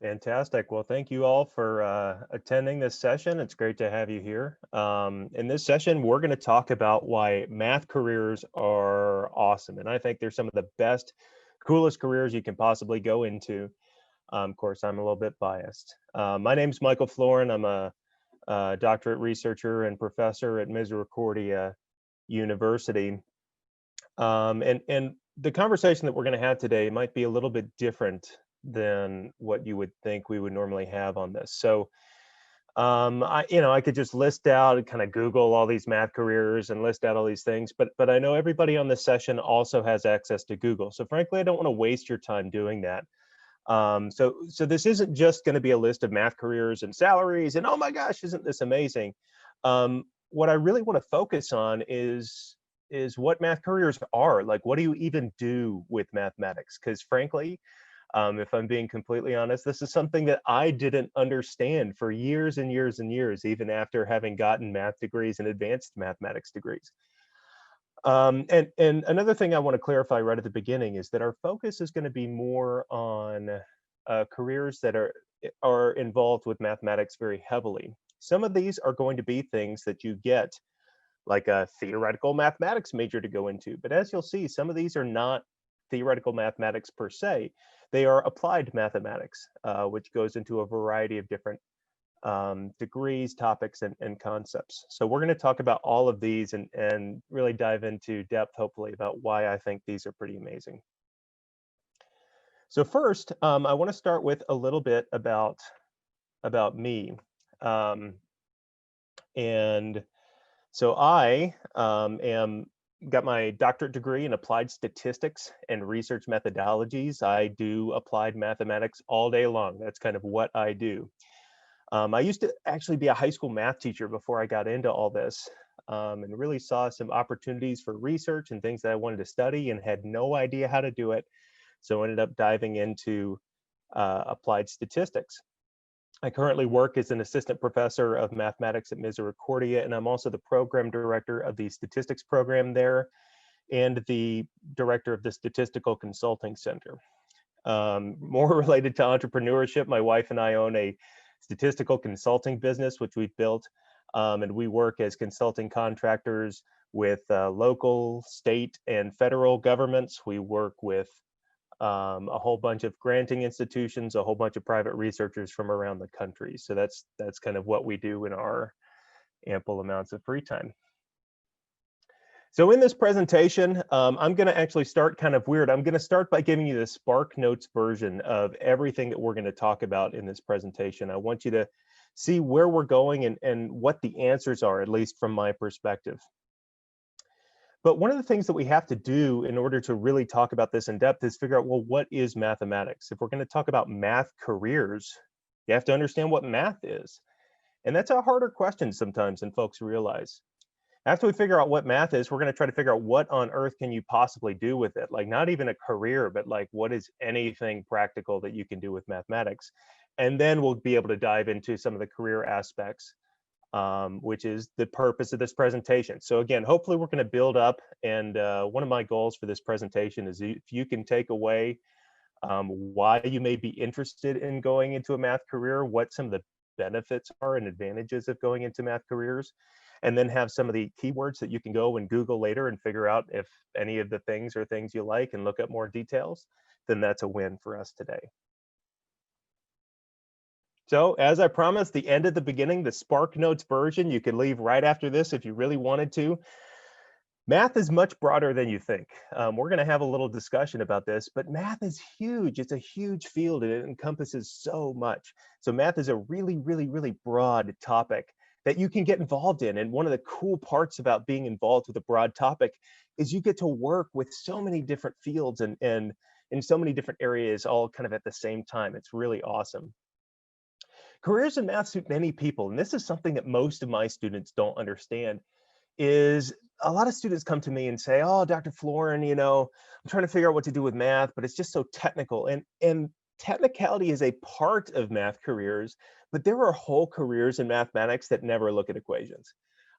Fantastic. Well, thank you all for attending this session. It's great to have you here. In this session, we're going to talk about why math careers are awesome. And I think they're some of the best, coolest careers you can possibly go into. Of course, I'm a little bit biased. My name's Michael Floren. I'm a doctorate researcher and professor at Misericordia University. And the conversation that we're going to have today might be a little bit different than what you would think we would normally have on this. So, I could just list out and kind of Google all these math careers and list out all these things, but I know everybody on this session also has access to Google. So frankly, I don't want to waste your time doing that. So this isn't just going to be a list of math careers and salaries and oh my gosh, isn't this amazing? What I really want to focus on is what math careers are. Like, what do you even do with mathematics? Because frankly, if I'm being completely honest, this is something that I didn't understand for years and years and years, even after having gotten math degrees and advanced mathematics degrees. And another thing I want to clarify right at the beginning is that our focus is going to be more on careers that are involved with mathematics very heavily. Some of these are going to be things that you get like a theoretical mathematics major to go into. But as you'll see, some of these are not theoretical mathematics per se. They are applied mathematics, which goes into a variety of different degrees, topics, and concepts. So we're going to talk about all of these and really dive into depth, hopefully, about why I think these are pretty amazing. So first, I want to start with a little bit about me. And so I got my doctorate degree in applied statistics and research methodologies. I do applied mathematics all day long. That's kind of what I do. I used to actually be a high school math teacher before I got into all this, and really saw some opportunities for research and things that I wanted to study and had no idea how to do it. So I ended up diving into applied statistics. I currently work as an assistant professor of mathematics at Misericordia, and I'm also the program director of the statistics program there and the director of the Statistical Consulting Center. More related to entrepreneurship, my wife and I own a statistical consulting business, which we've built, and we work as consulting contractors with local, state, and federal governments. We work with a whole bunch of granting institutions, a whole bunch of private researchers from around the country. So that's kind of what we do in our ample amounts of free time. So in this presentation, I'm going to actually start kind of weird. I'm going to start by giving you the Spark Notes version of everything that we're going to talk about in this presentation. I want you to see where we're going and what the answers are, at least from my perspective. But one of the things that we have to do in order to really talk about this in depth is figure out, well, what is mathematics? If we're going to talk about math careers, you have to understand what math is. And that's a harder question sometimes than folks realize. After we figure out what math is, we're going to try to figure out what on earth can you possibly do with it? Like not even a career, but like what is anything practical that you can do with mathematics? And then we'll be able to dive into some of the career aspects, which is the purpose of this presentation. So again, hopefully we're going to build up. And one of my goals for this presentation is if you can take away why you may be interested in going into a math career, what some of the benefits are and advantages of going into math careers, and then have some of the keywords that you can go and Google later and figure out if any of the things are things you like and look up more details, then that's a win for us today. So as I promised, the end at the beginning, the Spark Notes version, you could leave right after this if you really wanted to. Math is much broader than you think. We're going to have a little discussion about this, but math is huge. It's a huge field and it encompasses so much. So math is a really, really, really broad topic that you can get involved in. And one of the cool parts about being involved with a broad topic is you get to work with so many different fields and in so many different areas all kind of at the same time. It's really awesome. Careers in math suit many people, and this is something that most of my students don't understand, is a lot of students come to me and say, oh, Dr. Floren, I'm trying to figure out what to do with math, but it's just so technical. And technicality is a part of math careers, but there are whole careers in mathematics that never look at equations.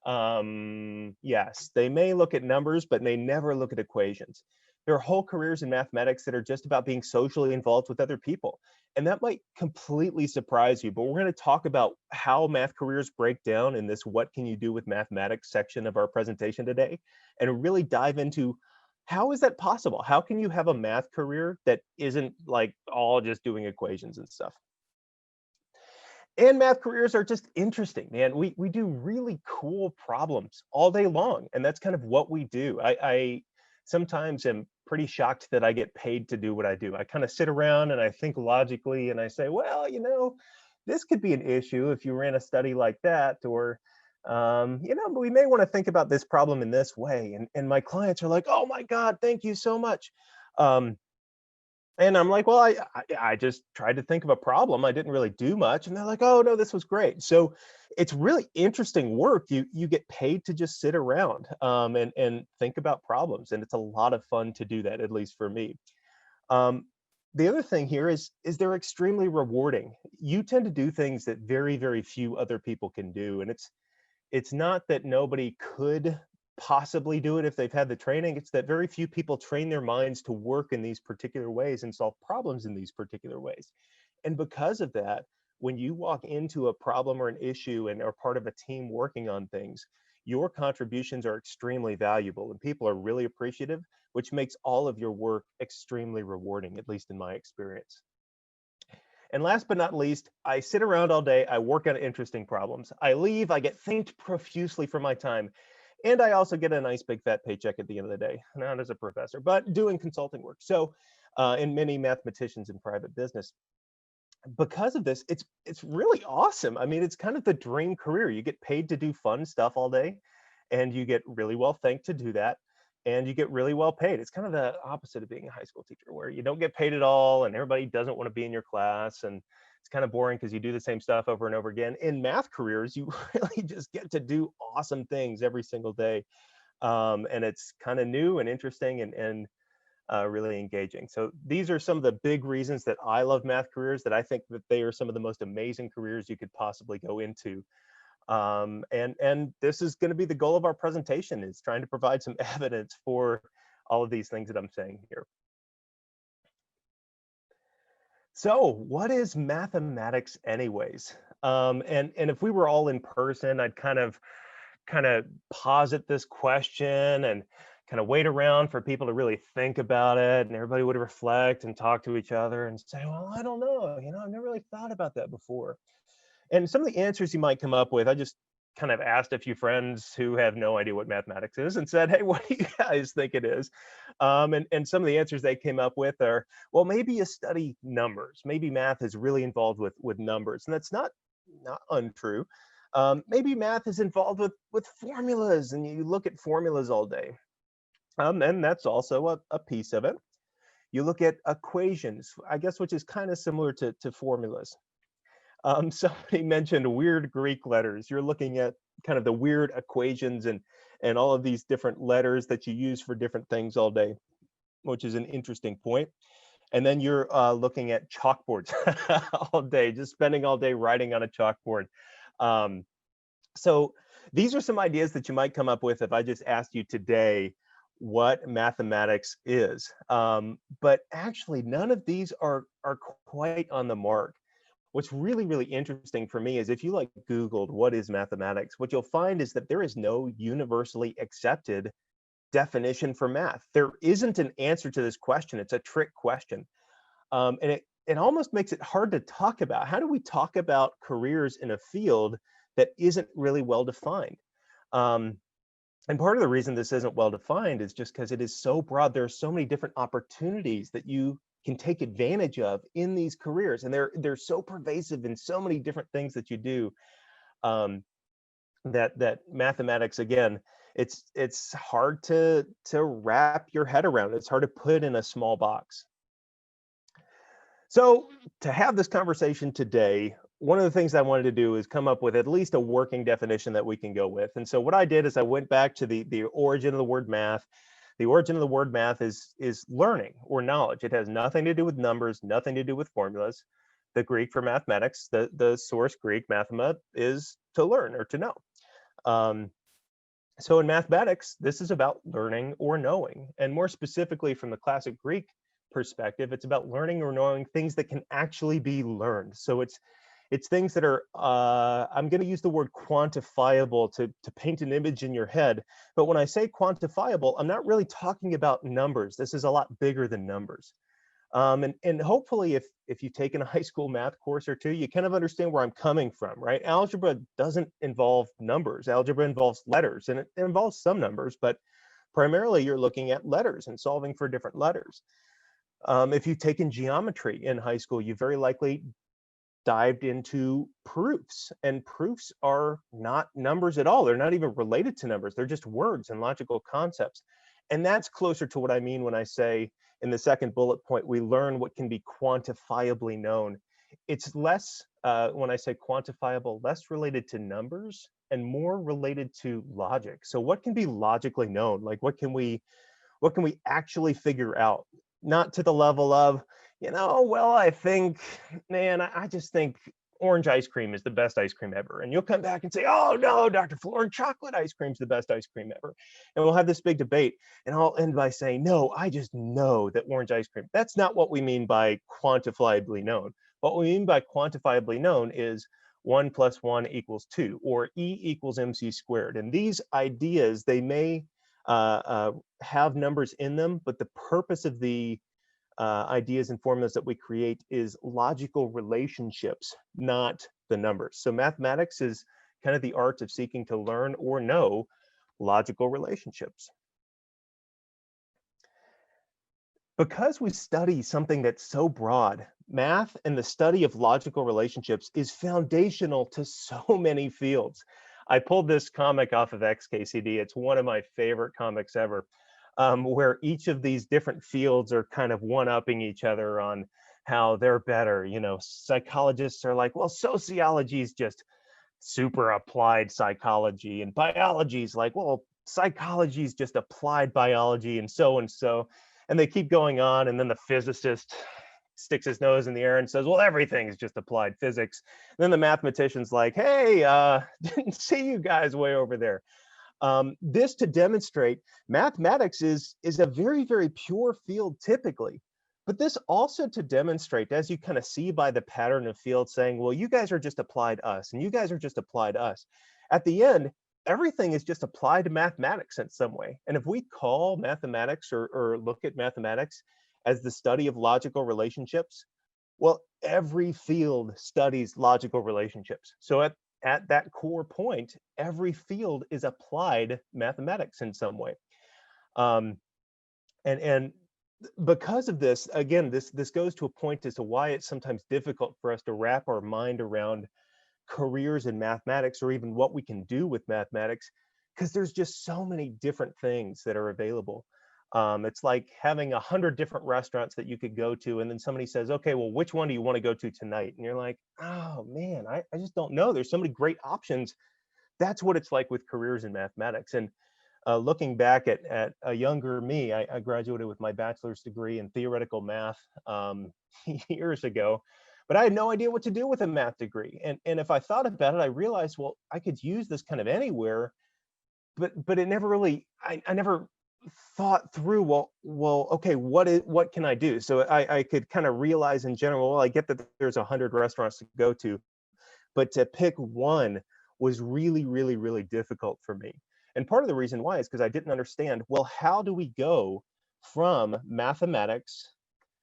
Yes, they may look at numbers, but they never look at equations. There are whole careers in mathematics that are just about being socially involved with other people. And that might completely surprise you, but we're going to talk about how math careers break down in this "What Can You Do with Mathematics" section of our presentation today, and really dive into how is that possible? How can you have a math career that isn't like all just doing equations and stuff? And math careers are just interesting, man. We do really cool problems all day long, and that's kind of what we do. I sometimes am pretty shocked that I get paid to do what I do. I kind of sit around and I think logically, and I say, well, this could be an issue if you ran a study like that, or but we may want to think about this problem in this way. And my clients are like, oh my God, thank you so much. Um, and I'm like, well, I just tried to think of a problem. I didn't really do much. And they're like, oh no, this was great. So it's really interesting work. You get paid to just sit around and think about problems. And it's a lot of fun to do that, at least for me. Um, the other thing here is they're extremely rewarding. You tend to do things that very, very few other people can do. And it's not that nobody could possibly do it if they've had the training. It's that very few people train their minds to work in these particular ways and solve problems in these particular ways. And because of that, when you walk into a problem or an issue and are part of a team working on things, your contributions are extremely valuable and people are really appreciative, which makes all of your work extremely rewarding, at least in my experience. And last but not least, I sit around all day, I work on interesting problems. I leave, I get thanked profusely for my time, and I also get a nice big fat paycheck at the end of the day, not as a professor, but doing consulting work. So, in many mathematicians in private business. Because of this, it's really awesome. I mean, it's kind of the dream career. You get paid to do fun stuff all day, and you get really well thanked to do that, and you get really well paid. It's kind of the opposite of being a high school teacher, where you don't get paid at all, and everybody doesn't want to be in your class, and it's kind of boring because you do the same stuff over and over again. In math careers, you really just get to do awesome things every single day, and it's kind of new and interesting and really engaging. So these are some of the big reasons that I love math careers, that I think that they are some of the most amazing careers you could possibly go into. And this is going to be the goal of our presentation, is trying to provide some evidence for all of these things that I'm saying here. So what is mathematics anyways? And if we were all in person, I'd kind of posit this question and kind of wait around for people to really think about it, and everybody would reflect and talk to each other and say, well, I don't know, I've never really thought about that before. And some of the answers you might come up with, I just kind of asked a few friends who have no idea what mathematics is and said, hey, what do you guys think it is? And some of the answers they came up with are, well, maybe you study numbers. Maybe math is really involved with numbers. And that's not untrue. Maybe math is involved with formulas, and you look at formulas all day. And that's also a piece of it. You look at equations, I guess, which is kind of similar to formulas. Somebody mentioned weird Greek letters. You're looking at kind of the weird equations and all of these different letters that you use for different things all day, which is an interesting point. And then you're looking at chalkboards all day, just spending all day writing on a chalkboard. So these are some ideas that you might come up with if I just asked you today what mathematics is. But actually, none of these are quite on the mark. What's really, really interesting for me is if you Googled what is mathematics, what you'll find is that there is no universally accepted definition for math. There isn't an answer to this question. It's a trick question. And it almost makes it hard to talk about. How do we talk about careers in a field that isn't really well defined? And part of the reason this isn't well defined is just because it is so broad. There are so many different opportunities that you can take advantage of in these careers, and they're so pervasive in so many different things that you do, that mathematics, again, it's hard to wrap your head around. It's hard to put in a small box. So to have this conversation today, one of the things I wanted to do is come up with at least a working definition that we can go with. And so what I did is I went back to the origin of the word math. The origin of the word math is learning or knowledge. It has nothing to do with numbers, nothing to do with formulas. The Greek for mathematics, the source Greek, mathema, is to learn or to know. So in mathematics, this is about learning or knowing. And more specifically from the classic Greek perspective, it's about learning or knowing things that can actually be learned. So it's things that are, I'm going to use the word quantifiable to paint an image in your head. But when I say quantifiable, I'm not really talking about numbers. This is a lot bigger than numbers. And hopefully if you've taken a high school math course or two, you kind of understand where I'm coming from, right? Algebra doesn't involve numbers. Algebra involves letters, and it involves some numbers, but primarily you're looking at letters and solving for different letters. If you've taken geometry in high school, you very likely dived into proofs, and proofs are not numbers at all. They're not even related to numbers. They're just words and logical concepts. And that's closer to what I mean when I say in the second bullet point, we learn what can be quantifiably known. It's less, when I say quantifiable, less related to numbers and more related to logic. So what can be logically known? Like what can we actually figure out? Not to the level of, well, I think, man, I just think orange ice cream is the best ice cream ever. And you'll come back and say, oh no, Dr. Floren, chocolate ice cream is the best ice cream ever. And we'll have this big debate. And I'll end by saying, no, I just know that orange ice cream. That's not what we mean by quantifiably known. What we mean by quantifiably known is 1 + 1 = 2, or E equals mc squared. And these ideas, they may have numbers in them, but the purpose of the ideas and formulas that we create is logical relationships, not the numbers. So mathematics is kind of the art of seeking to learn or know logical relationships. Because we study something that's so broad, math and the study of logical relationships is foundational to so many fields. I pulled this comic off of XKCD. It's one of my favorite comics ever, where each of these different fields are kind of one-upping each other on how they're better. Psychologists are like, well, sociology is just super applied psychology, and biology is like, well, psychology is just applied biology, and so and so. And they keep going on, and then the physicist sticks his nose in the air and says, well, everything is just applied physics. And then the mathematician's like, hey, didn't see you guys way over there. This to demonstrate mathematics is a very, very pure field typically. But this also to demonstrate, as you kind of see by the pattern of fields saying, well, you guys are just applied us, and you guys are just applied us. At the end, everything is just applied to mathematics in some way. And if we call mathematics or look at mathematics as the study of logical relationships, well, every field studies logical relationships. So at that core point, every field is applied mathematics in some way. And because of this, again, this goes to a point as to why it's sometimes difficult for us to wrap our mind around careers in mathematics or even what we can do with mathematics, because there's just so many different things that are available. It's like having 100 different restaurants that you could go to, and then somebody says, okay, well, which one do you want to go to tonight? And you're like, oh man, I just don't know. There's so many great options. That's what it's like with careers in mathematics. And looking back at a younger me, I graduated with my bachelor's degree in theoretical math years ago, but I had no idea what to do with a math degree. And if I thought about it, I realized, well, I could use this kind of anywhere, but it never really, I never thought through, well, okay, what can I do? So I could kind of realize in general, well, I get that there's 100 restaurants to go to, but to pick one was really, really, really difficult for me. And part of the reason why is because I didn't understand, well, how do we go from mathematics?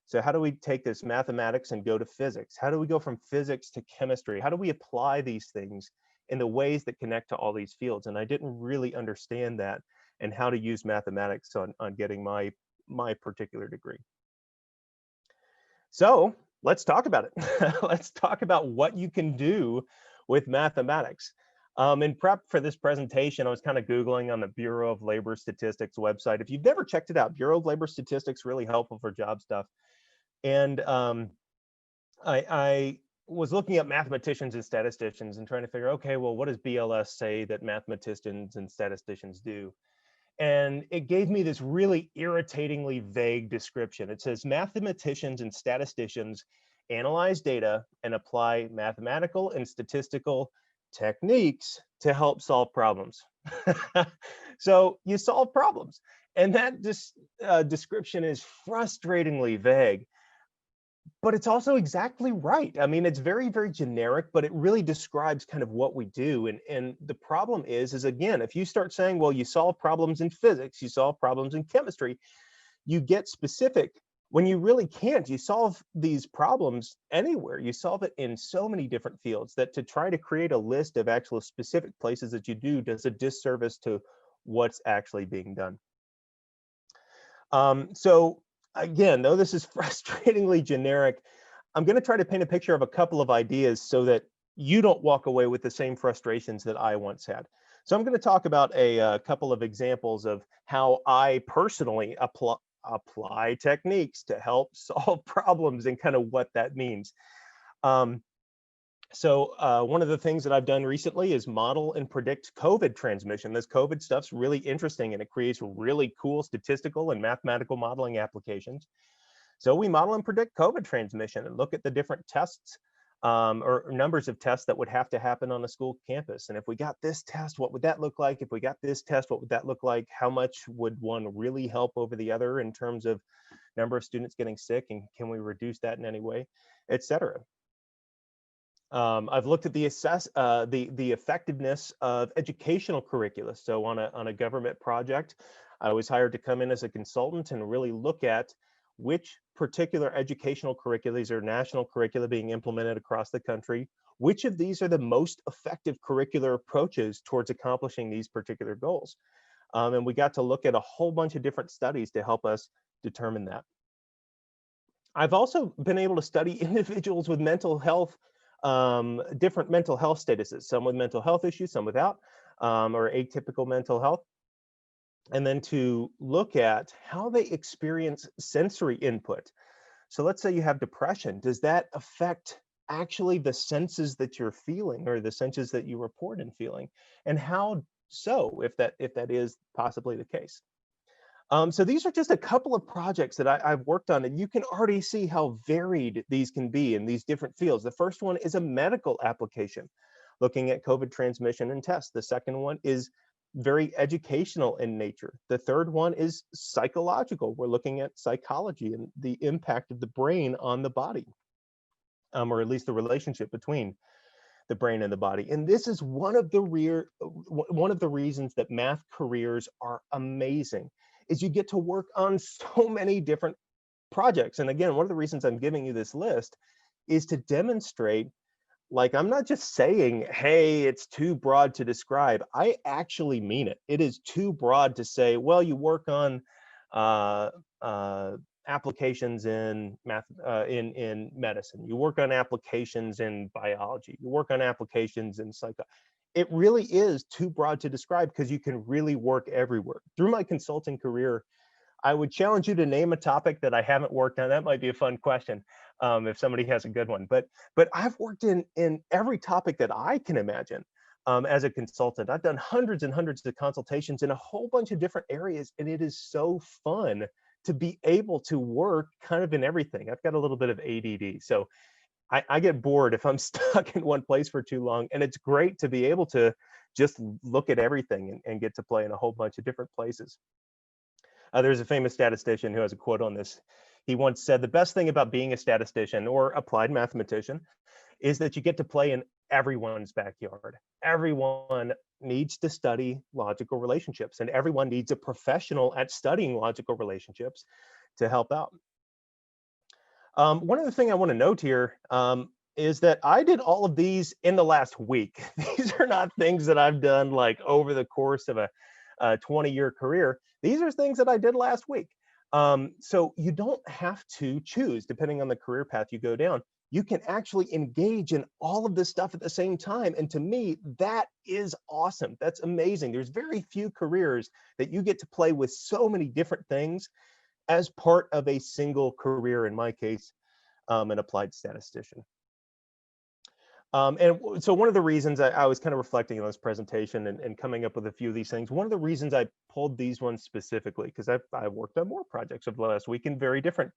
So how do we take this mathematics and go to physics? How do we go from physics to chemistry? How do we apply these things in the ways that connect to all these fields? And I didn't really understand that and how to use mathematics on getting my particular degree. So let's talk about it. Let's talk about what you can do with mathematics. In prep for this presentation, I was kind of Googling on the Bureau of Labor Statistics website. If you've never checked it out, Bureau of Labor Statistics, really helpful for job stuff. And I was looking at mathematicians and statisticians and trying to figure, okay, well, what does BLS say that mathematicians and statisticians do? And it gave me this really irritatingly vague description. It says mathematicians and statisticians analyze data and apply mathematical and statistical techniques to help solve problems. So you solve problems. And that description is frustratingly vague, but it's also exactly right. I mean, it's very, very generic, but it really describes kind of what we do. And the problem is again, if you start saying, well, you solve problems in physics, you solve problems in chemistry, you get specific when you really can't. You solve these problems anywhere. You solve it in so many different fields that to try to create a list of actual specific places that you do does a disservice to what's actually being done. So again, though this is frustratingly generic, I'm going to try to paint a picture of a couple of ideas so that you don't walk away with the same frustrations that I once had. So I'm going to talk about a couple of examples of how I personally apply techniques to help solve problems and kind of what that means. Um, one of the things that I've done recently is model and predict COVID transmission. This COVID stuff's really interesting and it creates really cool statistical and mathematical modeling applications. So we model and predict COVID transmission and look at the different tests or numbers of tests that would have to happen on a school campus. And if we got this test, what would that look like? If we got this test, what would that look like? How much would one really help over the other in terms of number of students getting sick? And can we reduce that in any way, et cetera? I've looked at the effectiveness of educational curricula. So on a government project, I was hired to come in as a consultant and really look at which particular educational curricula, these are national curricula being implemented across the country, which of these are the most effective curricular approaches towards accomplishing these particular goals. And we got to look at a whole bunch of different studies to help us determine that. I've also been able to study individuals with mental health, different mental health statuses, some with mental health issues, some without, or atypical mental health. And then to look at how they experience sensory input. So let's say you have depression. Does that affect actually the senses that you're feeling or the senses that you report in feeling? And how so, if that is possibly the case? So these are just a couple of projects that I've worked on, and you can already see how varied these can be in these different fields. The first one is a medical application, looking at COVID transmission and tests. The second one is very educational in nature. The third one is psychological. We're looking at psychology and the impact of the brain on the body, or at least the relationship between the brain and the body. And this is one of the reasons that math careers are amazing, is you get to work on so many different projects. And again, one of the reasons I'm giving you this list is to demonstrate, like, I'm not just saying, hey, it's too broad to describe. I actually mean it. It is too broad to say, well, you work on applications in math, in medicine. You work on applications in biology. You work on applications in psych. It really is too broad to describe because you can really work everywhere. Through my consulting career, I would challenge you to name a topic that I haven't worked on. That might be a fun question if somebody has a good one. But I've worked in every topic that I can imagine as a consultant. I've done hundreds and hundreds of consultations in a whole bunch of different areas, and it is so fun to be able to work kind of in everything. I've got a little bit of ADD, so I get bored if I'm stuck in one place for too long, and it's great to be able to just look at everything and get to play in a whole bunch of different places. There's a famous statistician who has a quote on this. He once said, the best thing about being a statistician or applied mathematician is that you get to play in everyone's backyard. Everyone needs to study logical relationships, and everyone needs a professional at studying logical relationships to help out. One other thing I want to note here is that I did all of these in the last week. These are not things that I've done like over the course of a 20-year career. These are things that I did last week. So you don't have to choose depending on the career path you go down. You can actually engage in all of this stuff at the same time. And to me, that is awesome. That's amazing. There's very few careers that you get to play with so many different things as part of a single career, in my case, an applied statistician. And so one of the reasons I was kind of reflecting on this presentation and coming up with a few of these things, one of the reasons I pulled these ones specifically, because I've worked on more projects over the last week in very different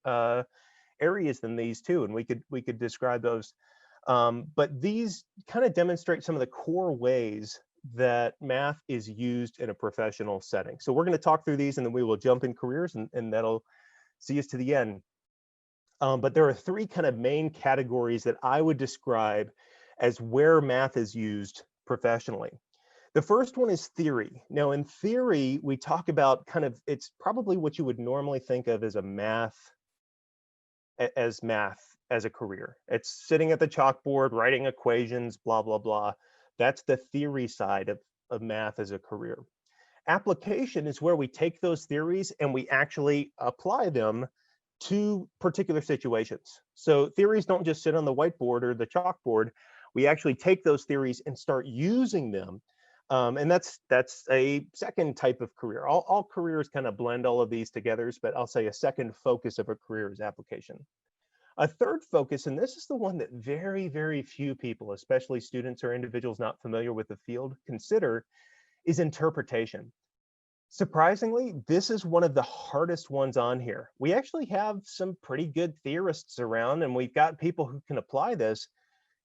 areas than these two, and we could describe those But these kind of demonstrate some of the core ways that math is used in a professional setting. So we're going to talk through these and then we will jump in careers and that'll see us to the end. But there are three kind of main categories that I would describe as where math is used professionally. The first one is theory. Now, in theory, we talk about kind of, it's probably what you would normally think of as math as a career. It's sitting at the chalkboard, writing equations, blah, blah, blah. That's the theory side of math as a career. Application is where we take those theories and we actually apply them to particular situations. So theories don't just sit on the whiteboard or the chalkboard. We actually take those theories and start using them. And that's a second type of career. All careers kind of blend all of these together, but I'll say a second focus of a career is application. A third focus, and this is the one that very, very few people, especially students or individuals not familiar with the field, consider, is interpretation. Surprisingly, this is one of the hardest ones on here. We actually have some pretty good theorists around, and we've got people who can apply this.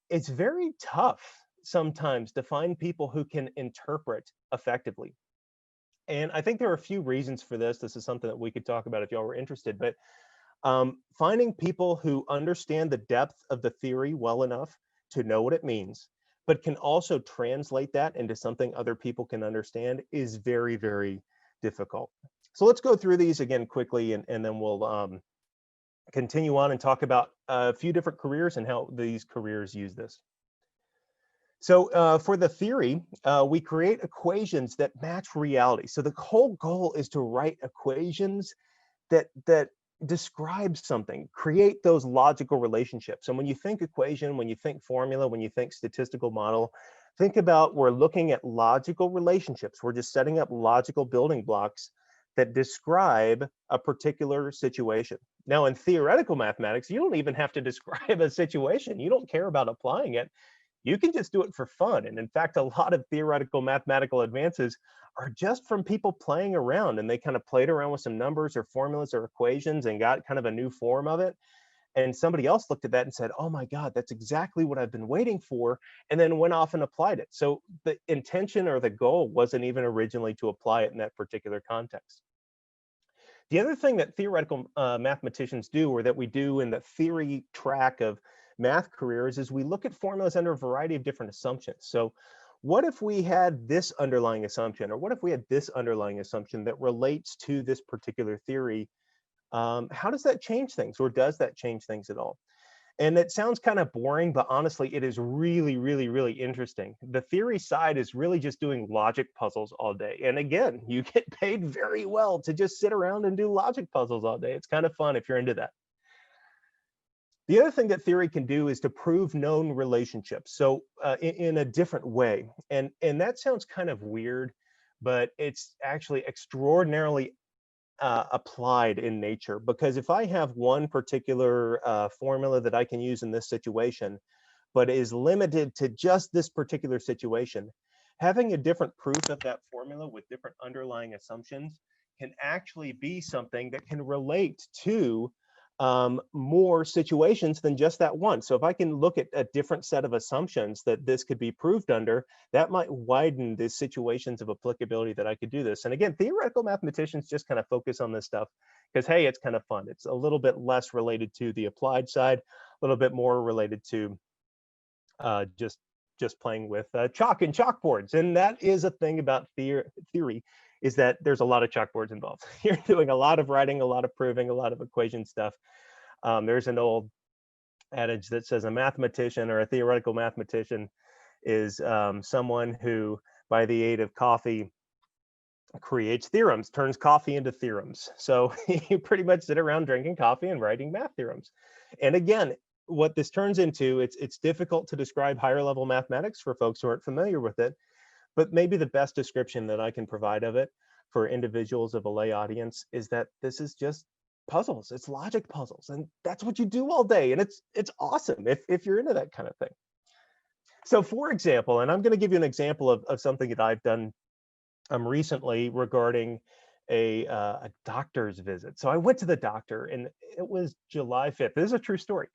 It's very tough sometimes to find people who can interpret effectively. And I think there are a few reasons for this. This is something that we could talk about if y'all were interested, but finding people who understand the depth of the theory well enough to know what it means, but can also translate that into something other people can understand is very, very difficult. So let's go through these again quickly, and then we'll continue on and talk about a few different careers and how these careers use this. So for the theory, we create equations that match reality. So the whole goal is to write equations that describe something, create those logical relationships. And when you think equation, when you think formula, when you think statistical model, think about we're looking at logical relationships. We're just setting up logical building blocks that describe a particular situation. Now, in theoretical mathematics, you don't even have to describe a situation. You don't care about applying it. You can just do it for fun. And in fact, a lot of theoretical mathematical advances are just from people playing around, and they kind of played around with some numbers or formulas or equations and got kind of a new form of it. And somebody else looked at that and said, oh my God, that's exactly what I've been waiting for, and then went off and applied it. So the intention or the goal wasn't even originally to apply it in that particular context. The other thing that theoretical mathematicians do, or that we do in the theory track of math careers, is we look at formulas under a variety of different assumptions. So what if we had this underlying assumption, or what if we had this underlying assumption that relates to this particular theory? How does that change things, or does that change things at all? And it sounds kind of boring, but honestly, it is really, really, really interesting. The theory side is really just doing logic puzzles all day. And again, you get paid very well to just sit around and do logic puzzles all day. It's kind of fun if you're into that. The other thing that theory can do is to prove known relationships. So in a different way. And that sounds kind of weird, but it's actually extraordinarily applied in nature, because if I have one particular formula that I can use in this situation, but is limited to just this particular situation, having a different proof of that formula with different underlying assumptions can actually be something that can relate to more situations than just that one. So if I can look at a different set of assumptions that this could be proved under, that might widen the situations of applicability that I could do this. And again, theoretical mathematicians just kind of focus on this stuff because, hey, it's kind of fun. It's a little bit less related to the applied side, a little bit more related to just playing with chalk and chalkboards. And that is a thing about theory, is that there's a lot of chalkboards involved. You're doing a lot of writing, a lot of proving, a lot of equation stuff. There's an old adage that says a mathematician, or a theoretical mathematician, is someone who, by the aid of coffee, creates theorems, turns coffee into theorems. So you pretty much sit around drinking coffee and writing math theorems. And again, what this turns into, it's difficult to describe higher level mathematics for folks who aren't familiar with it, but maybe the best description that I can provide of it for individuals of a lay audience is that this is just puzzles. It's logic puzzles, and that's what you do all day, and it's awesome if you're into that kind of thing. So for example, and I'm going to give you an example of something that I've done recently regarding a doctor's visit. So I went to the doctor, and it was July 5th. This is a true story.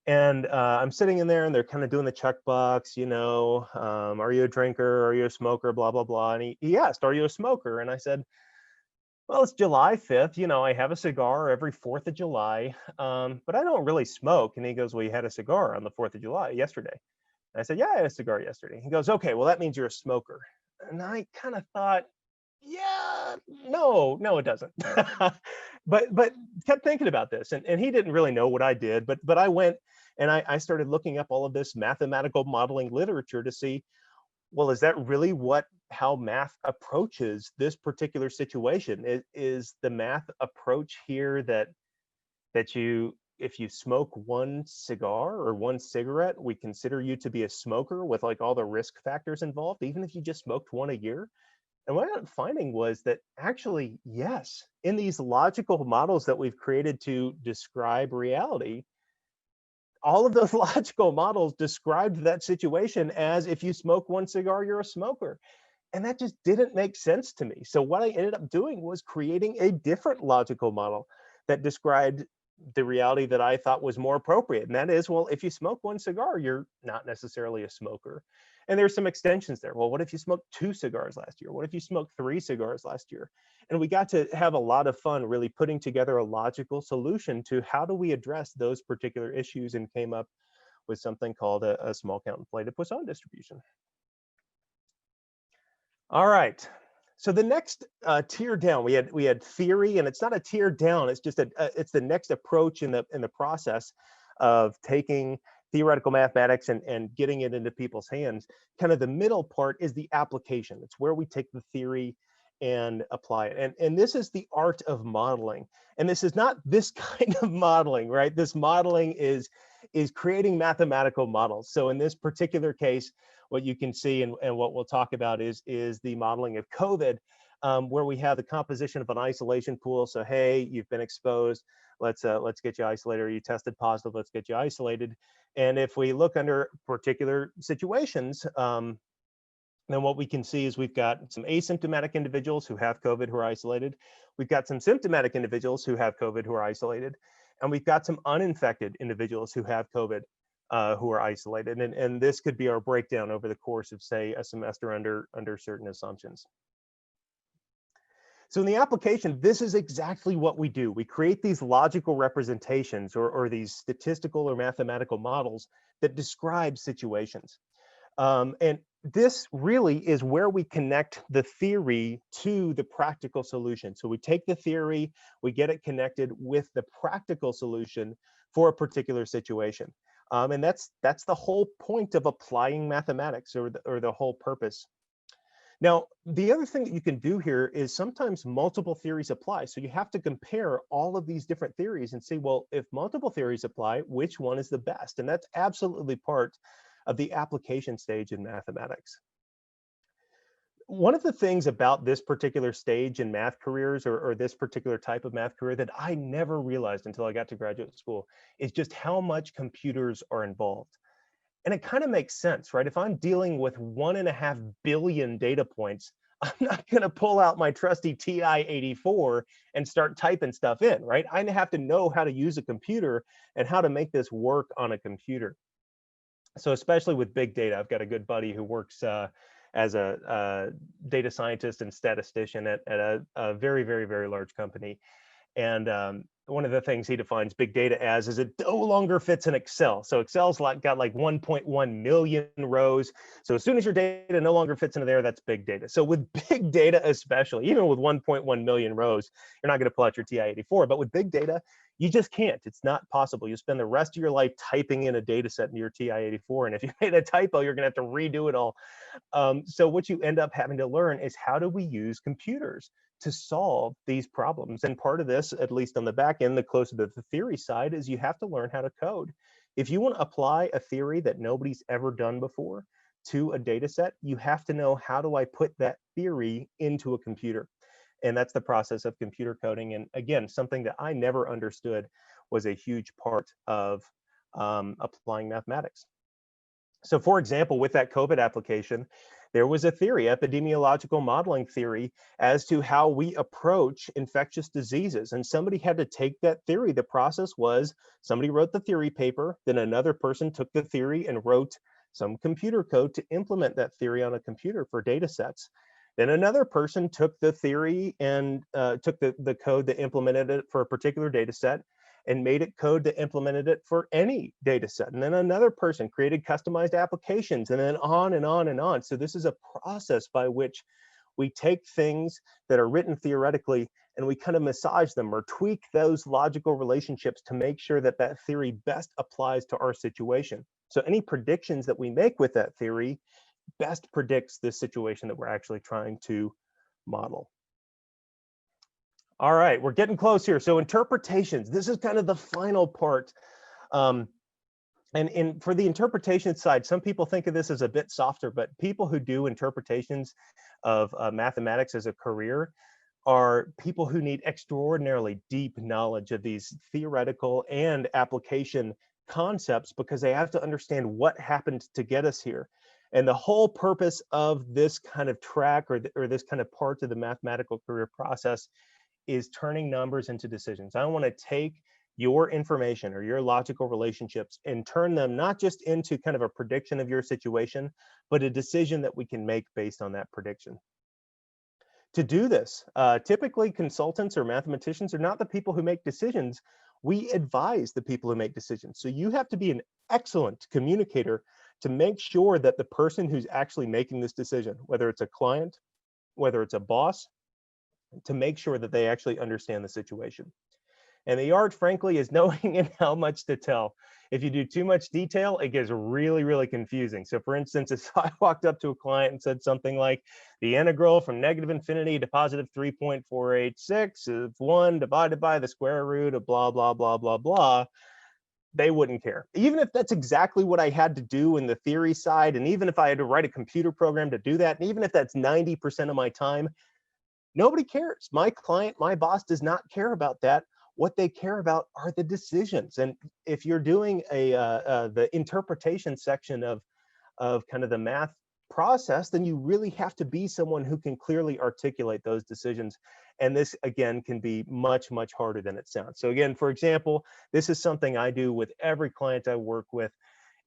And I'm sitting in there and they're kind of doing the checkbox, are you a drinker? Are you a smoker? Blah, blah, blah. And he asked, are you a smoker? And I said, well, it's July 5th. I have a cigar every 4th of July, but I don't really smoke. And he goes, well, you had a cigar on the 4th of July yesterday. And I said, yeah, I had a cigar yesterday. He goes, okay, well, that means you're a smoker. And I kind of thought, yeah, no, it doesn't. but kept thinking about this. And he didn't really know what I did, but I went and I started looking up all of this mathematical modeling literature to see, well, is that really how math approaches this particular situation? Is the math approach here that if you smoke one cigar or one cigarette, we consider you to be a smoker with like all the risk factors involved, even if you just smoked one a year? And what I ended up finding was that actually, yes, in these logical models that we've created to describe reality, all of those logical models described that situation as if you smoke one cigar, you're a smoker. And that just didn't make sense to me. So what I ended up doing was creating a different logical model that described the reality that I thought was more appropriate. And that is, well, if you smoke one cigar, you're not necessarily a smoker. And there's some extensions there. Well, what if you smoked 2 cigars last year? What if you smoked 3 cigars last year? And we got to have a lot of fun really putting together a logical solution to how do we address those particular issues, and came up with something called a small count inflated Poisson distribution. All right. So the next tier down, we had theory, and it's not a tier down. It's just it's the next approach in the process of taking theoretical mathematics and getting it into people's hands. Kind of the middle part is the application. It's where we take the theory and apply it. And this is the art of modeling. And this is not this kind of modeling, right? This modeling is creating mathematical models. So in this particular case, what you can see and what we'll talk about is the modeling of COVID, where we have the composition of an isolation pool. So hey, you've been exposed. Let's get you isolated. Or you tested positive. Let's get you isolated. And if we look under particular situations, then what we can see is we've got some asymptomatic individuals who have COVID who are isolated. We've got some symptomatic individuals who have COVID who are isolated. And we've got some uninfected individuals who have COVID who are isolated. And this could be our breakdown over the course of, say, a semester under certain assumptions. So in the application, this is exactly what we do. We create these logical representations or these statistical or mathematical models that describe situations. And this really is where we connect the theory to the practical solution. So we take the theory, we get it connected with the practical solution for a particular situation. And that's the whole point of applying mathematics, or the whole purpose. Now, the other thing that you can do here is sometimes multiple theories apply. So you have to compare all of these different theories and see, well, if multiple theories apply, which one is the best? And that's absolutely part of the application stage in mathematics. One of the things about this particular stage in math careers, or this particular type of math career, that I never realized until I got to graduate school, is just how much computers are involved. And it kind of makes sense, right? If I'm dealing with 1.5 billion data points, I'm not going to pull out my trusty TI-84 and start typing stuff in, right? I have to know how to use a computer and how to make this work on a computer. So especially with big data, I've got a good buddy who works as a data scientist and statistician at a very, very, very large company. And one of the things he defines big data as is it no longer fits in Excel. So Excel's got like 1.1 million rows. So as soon as your data no longer fits into there, that's big data. So with big data especially, even with 1.1 million rows, you're not going to pull out your TI-84. But with big data, you just can't. It's not possible. You spend the rest of your life typing in a data set into your TI-84. And if you made a typo, you're going to have to redo it all. So what you end up having to learn is, how do we use computers to solve these problems? And part of this, at least on the back end, the closer to the theory side, is you have to learn how to code. If you want to apply a theory that nobody's ever done before to a data set, you have to know, how do I put that theory into a computer? And that's the process of computer coding. And again, something that I never understood was a huge part of applying mathematics. So for example, with that COVID application, There was a theory, epidemiological modeling theory, as to how we approach infectious diseases. And somebody had to take that theory. The process was somebody wrote the theory paper, then another person took the theory and wrote some computer code to implement that theory on a computer for data sets. Then another person took the theory and took the code that implemented it for a particular data set and made it code that implemented it for any data set. And then another person created customized applications, and then on and on and on. So this is a process by which we take things that are written theoretically and we kind of massage them or tweak those logical relationships to make sure that that theory best applies to our situation. So any predictions that we make with that theory best predicts this situation that we're actually trying to model. All right, we're getting close here. So interpretations, this is kind of the final part. And for the interpretation side, some people think of this as a bit softer, but people who do interpretations of mathematics as a career are people who need extraordinarily deep knowledge of these theoretical and application concepts, because they have to understand what happened to get us here. And the whole purpose of this kind of track or this kind of part of the mathematical career process is turning numbers into decisions. I want to take your information or your logical relationships and turn them not just into kind of a prediction of your situation, but a decision that we can make based on that prediction. To do this, typically consultants or mathematicians are not the people who make decisions. We advise the people who make decisions. So you have to be an excellent communicator to make sure that the person who's actually making this decision, whether it's a client, whether it's a boss, to make sure that they actually understand the situation. And the art, frankly, is knowing and how much to tell. If you do too much detail, it gets really, really confusing. So for instance, if I walked up to a client and said something like, the integral from negative infinity to positive 3.486 is 1 divided by the square root of blah, blah, blah, blah, blah, they wouldn't care. Even if that's exactly what I had to do in the theory side, and even if I had to write a computer program to do that, and even if that's 90% of my time, nobody cares. My client, my boss does not care about that. What they care about are the decisions. And if you're doing the interpretation section of kind of the math process, then you really have to be someone who can clearly articulate those decisions. And this, again, can be much, much harder than it sounds. So again, for example, this is something I do with every client I work with,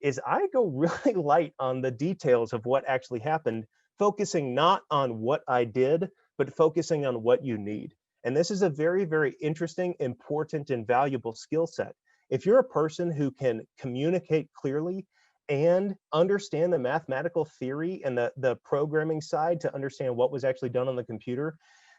is I go really light on the details of what actually happened, focusing not on what I did, but focusing on what you need. And this is a very, very interesting, important, and valuable skill set. If you're a person who can communicate clearly and understand the mathematical theory and the programming side to understand what was actually done on the computer,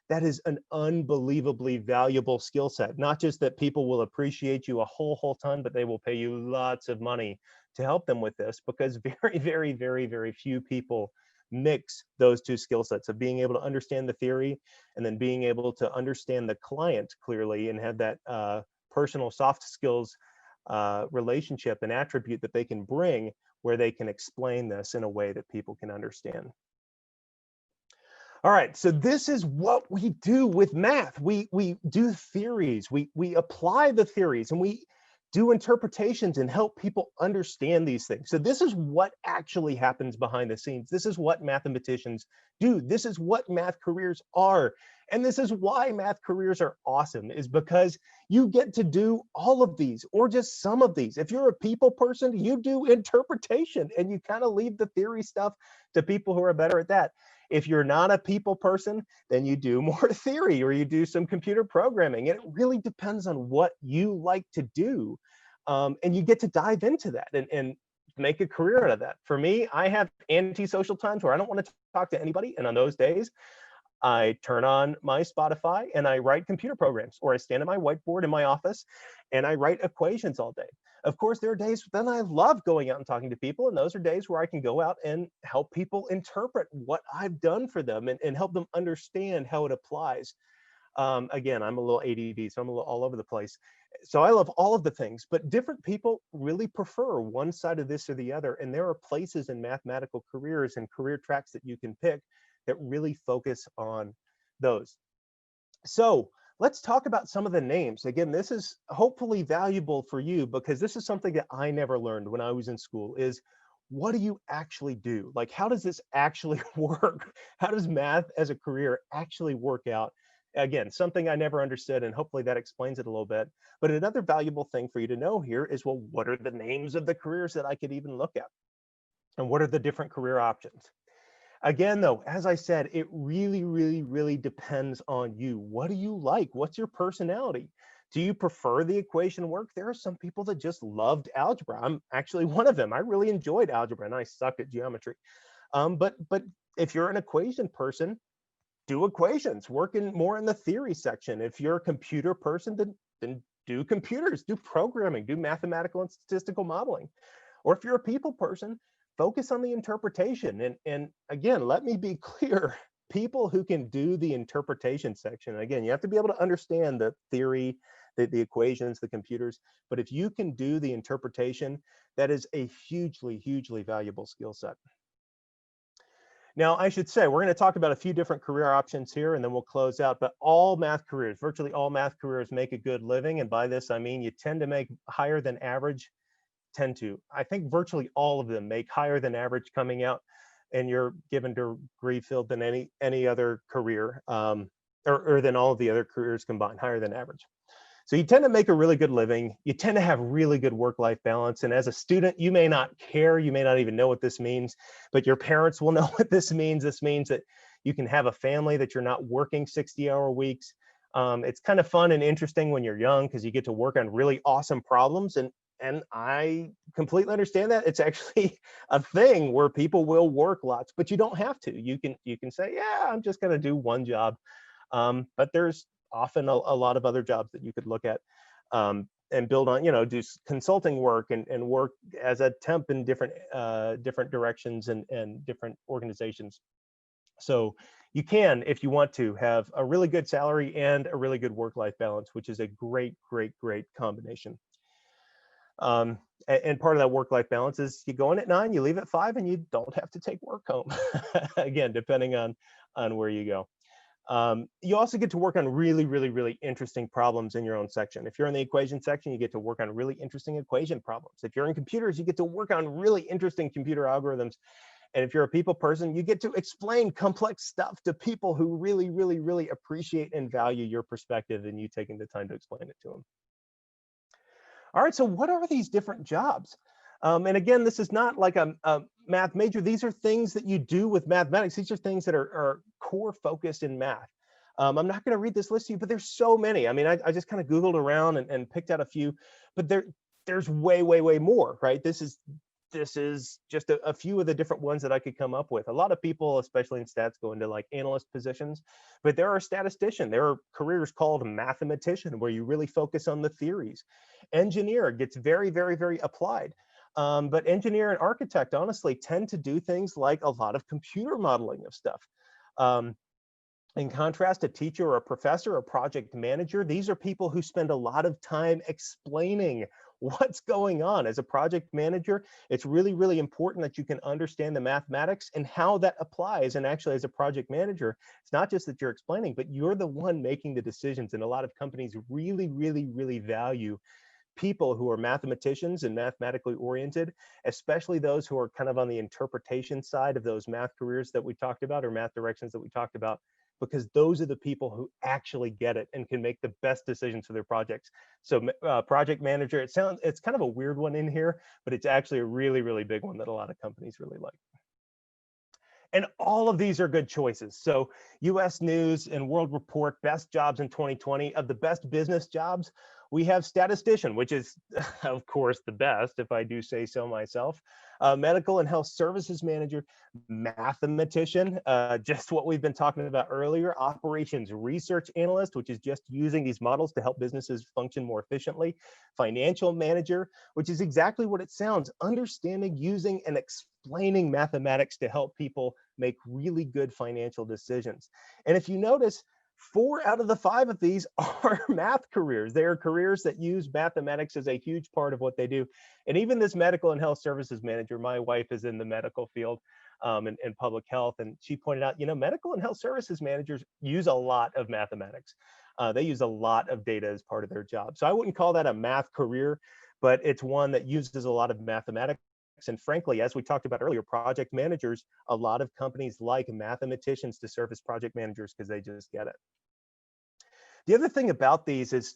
that is an unbelievably valuable skill set. Not just that people will appreciate you a whole ton, but they will pay you lots of money to help them with this, because very, very, very, very few people mix those two skill sets of being able to understand the theory and then being able to understand the client clearly and have that personal soft skills relationship and attribute that they can bring, where they can explain this in a way that people can understand. All right, so this is what we do with math. We do theories, we apply the theories, and we do interpretations and help people understand these things. So this is what actually happens behind the scenes. This is what mathematicians do. This is what math careers are. And this is why math careers are awesome, is because you get to do all of these or just some of these. If you're a people person, you do interpretation and you kind of leave the theory stuff to people who are better at that. If you're not a people person, then you do more theory or you do some computer programming. And it really depends on what you like to do. And you get to dive into that and make a career out of that. For me, I have antisocial times where I don't want to talk to anybody. And on those days, I turn on my Spotify and I write computer programs, or I stand at my whiteboard in my office and I write equations all day. Of course, there are days then I love going out and talking to people, and those are days where I can go out and help people interpret what I've done for them and help them understand how it applies. Again, I'm a little ADD, so I'm a little all over the place. So I love all of the things, but different people really prefer one side of this or the other. And there are places in mathematical careers and career tracks that you can pick that really focus on those. So let's talk about some of the names. Again, this is hopefully valuable for you, because this is something that I never learned when I was in school, is what do you actually do? Like, how does this actually work? How does math as a career actually work out? Again, something I never understood, and hopefully that explains it a little bit. But another valuable thing for you to know here is, well, what are the names of the careers that I could even look at? And what are the different career options? Again, though, as I said, it really, really, really depends on you. What do you like? What's your personality? Do you prefer the equation work? There are some people that just loved algebra. I'm actually one of them. I really enjoyed algebra and I sucked at geometry. But if you're an equation person, do equations, work in more in the theory section. If you're a computer person, then do computers, do programming, do mathematical and statistical modeling. Or if you're a people person, focus on the interpretation. And again, let me be clear, people who can do the interpretation section, again, you have to be able to understand the theory, the equations, the computers, but if you can do the interpretation, that is a hugely, hugely valuable skill set. Now, I should say, we're going to talk about a few different career options here, and then we'll close out. But all math careers, virtually all math careers make a good living. And by this, I mean you tend to make higher than average, tend to. I think virtually all of them make higher than average coming out, and you're given degree field than any other career, or than all of the other careers combined, higher than average. So you tend to make a really good living. You tend to have really good work-life balance. And as a student, you may not care. You may not even know what this means, but your parents will know what this means. This means that you can have a family, that you're not working 60-hour weeks. It's kind of fun and interesting when you're young because you get to work on really awesome problems. And I completely understand that. It's actually a thing where people will work lots, but you don't have to. You can say, yeah, I'm just going to do one job. But there's often a lot of other jobs that you could look at, and build on, do consulting work and work as a temp in different directions and different organizations. So you can, if you want to, have a really good salary and a really good work-life balance, which is a great, great, great combination. And part of that work-life balance is you go in at 9, you leave at 5, and you don't have to take work home. Again, depending on where you go. You also get to work on really, really, really interesting problems in your own section. If you're in the equation section, you get to work on really interesting equation problems. If you're in computers, you get to work on really interesting computer algorithms. And if you're a people person, you get to explain complex stuff to people who really, really, really appreciate and value your perspective and you taking the time to explain it to them. All right, so what are these different jobs? And again, this is not like a math major. These are things that you do with mathematics. These are things that are core focused in math. I'm not going to read this list to you, but there's so many. I mean, I just kind of Googled around and picked out a few, but there's way, way, way more, right? This is just a few of the different ones that I could come up with. A lot of people, especially in stats, go into like analyst positions, but there are statistician. There are careers called mathematician where you really focus on the theories. Engineer gets very, very, very applied. But engineer and architect, honestly, tend to do things like a lot of computer modeling of stuff. In contrast, a teacher or a professor or project manager, these are people who spend a lot of time explaining what's going on. As a project manager, it's really, really important that you can understand the mathematics and how that applies. And actually, as a project manager, it's not just that you're explaining, but you're the one making the decisions. And a lot of companies really, really, really value people who are mathematicians and mathematically oriented, especially those who are kind of on the interpretation side of those math careers that we talked about or math directions that we talked about, because those are the people who actually get it and can make the best decisions for their projects. So project manager, it's kind of a weird one in here, but it's actually a really, really big one that a lot of companies really like. And all of these are good choices. So US News and World Report, best jobs in 2020. Of the best business jobs, we have statistician, which is, of course, the best, if I do say so myself. Medical and health services manager, mathematician, just what we've been talking about earlier. Operations research analyst, which is just using these models to help businesses function more efficiently. Financial manager, which is exactly what it sounds, understanding, using, and explaining mathematics to help people make really good financial decisions. And if you notice, 4 out of the 5 of these are math careers. They are careers that use mathematics as a huge part of what they do. And even this medical and health services manager, my wife is in the medical field and public health. And she pointed out, medical and health services managers use a lot of mathematics. They use a lot of data as part of their job. So I wouldn't call that a math career, but it's one that uses a lot of mathematics. And frankly, as we talked about earlier, project managers, a lot of companies like mathematicians to serve as project managers because they just get it. The other thing about these is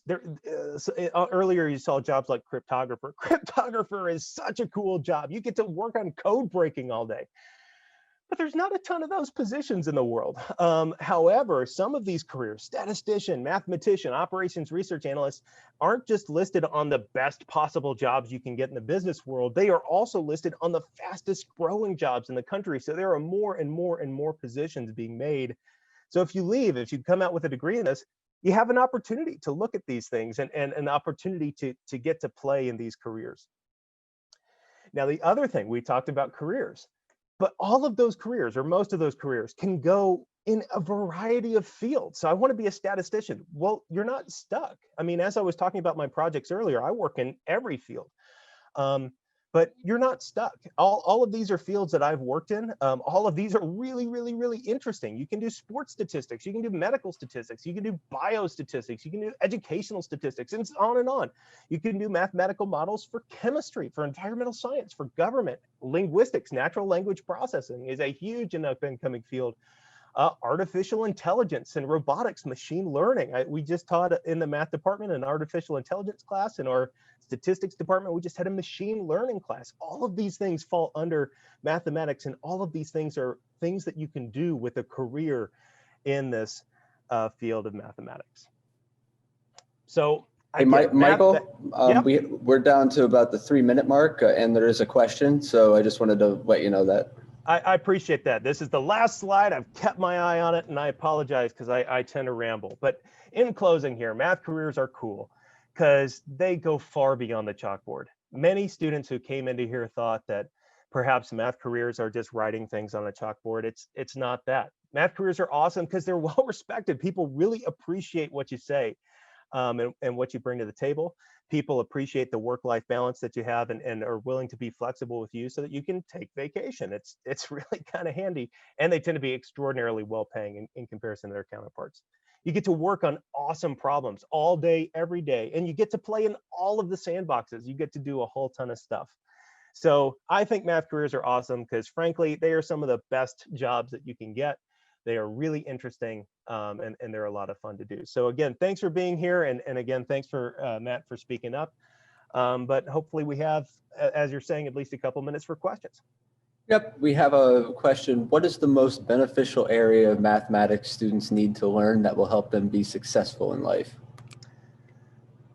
earlier you saw jobs like cryptographer. Cryptographer is such a cool job. You get to work on code breaking all day. But there's not a ton of those positions in the world. However, some of these careers, statistician, mathematician, operations research analyst, aren't just listed on the best possible jobs you can get in the business world. They are also listed on the fastest growing jobs in the country. So there are more and more and more positions being made. So if you come out with a degree in this, you have an opportunity to look at these things and an opportunity to get to play in these careers. Now, the other thing, we talked about careers. But all of those careers, or most of those careers, can go in a variety of fields. So I want to be a statistician. Well, you're not stuck. I mean, as I was talking about my projects earlier, I work in every field. But you're not stuck. All of these are fields that I've worked in. All of these are really, really, really interesting. You can do sports statistics. You can do medical statistics. You can do biostatistics. You can do educational statistics, and it's on and on. You can do mathematical models for chemistry, for environmental science, for government, linguistics. Natural language processing is a huge and up-and-coming field. Artificial intelligence and robotics, machine learning. We just taught in the math department an artificial intelligence class. In our statistics department, we just had a machine learning class. All of these things fall under mathematics, and all of these things are things that you can do with a career in this field of mathematics. So hey, Michael, yep. we're down to about the 3-minute mark, and there is a question. So I just wanted to let you know that. I appreciate that. This is the last slide. I've kept my eye on it, and I apologize because I tend to ramble. But in closing here, math careers are cool because they go far beyond the chalkboard. Many students who came into here thought that perhaps math careers are just writing things on a chalkboard. It's not that. Math careers are awesome because they're well respected. People really appreciate what you say and what you bring to the table. People appreciate the work-life balance that you have and are willing to be flexible with you so that you can take vacation. It's really kind of handy, and they tend to be extraordinarily well-paying in comparison to their counterparts. You get to work on awesome problems all day, every day, and you get to play in all of the sandboxes. You get to do a whole ton of stuff. So I think math careers are awesome because, frankly, they are some of the best jobs that you can get. They are really interesting, and they're a lot of fun to do. So again, thanks for being here. And again, thanks for Matt for speaking up. But hopefully we have, as you're saying, at least a couple minutes for questions. Yep, we have a question. What is the most beneficial area of mathematics students need to learn that will help them be successful in life?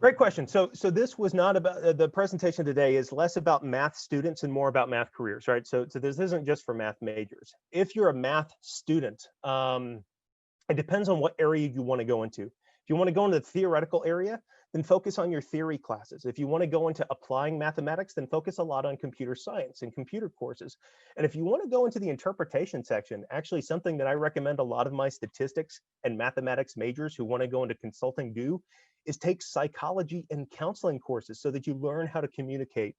Great question. So this was not about, the presentation today is less about math students and more about math careers, right? So this isn't just for math majors. If you're a math student, it depends on what area you want to go into. If you want to go into the theoretical area, then focus on your theory classes. If you want to go into applying mathematics, then focus a lot on computer science and computer courses. And if you want to go into the interpretation section, actually something that I recommend a lot of my statistics and mathematics majors who want to go into consulting do is take psychology and counseling courses so that you learn how to communicate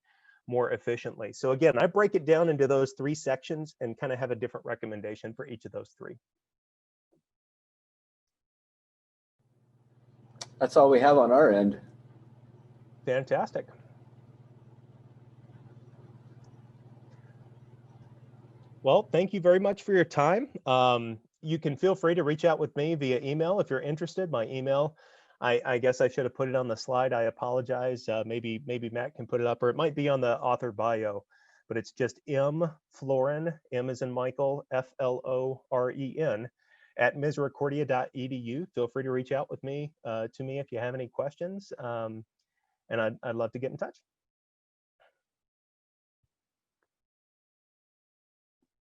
more efficiently. So again, I break it down into those 3 sections and kind of have a different recommendation for each of those 3. That's all we have on our end. Fantastic. Well, thank you very much for your time. You can feel free to reach out with me via email if you're interested. My email, I guess I should have put it on the slide. I apologize. Maybe Matt can put it up, or it might be on the author bio, but it's just Floren, M as in Michael, Floren, at misericordia.edu. Feel free to reach out with me to me if you have any questions, and I'd love to get in touch.